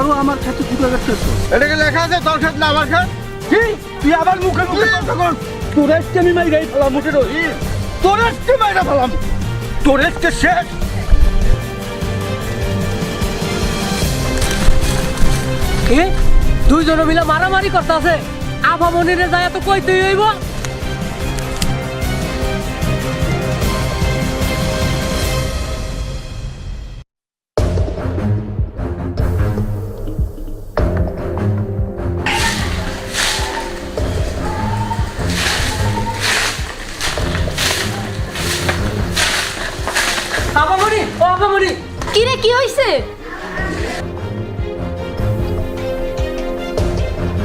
আবারও আমার কাছে ফুটে যাচ্ছে। এটাকে লেখা আছে তোর সাথে না আমার সাথে? কি তুই আবার মুখে মুখে তর্ক কর? তোর আজকে আমি মাইরাই ফেলাম মুখে রহিম, তোর আজকে মাইরা ফেলাম, তোর আজকে শেষ। কি দুইজন মিলে মারামারি করতেছে? আভামনিরে যায় তো কইতেই হইব। আভামনি, ও আভামনি, কি রে কি হইছে?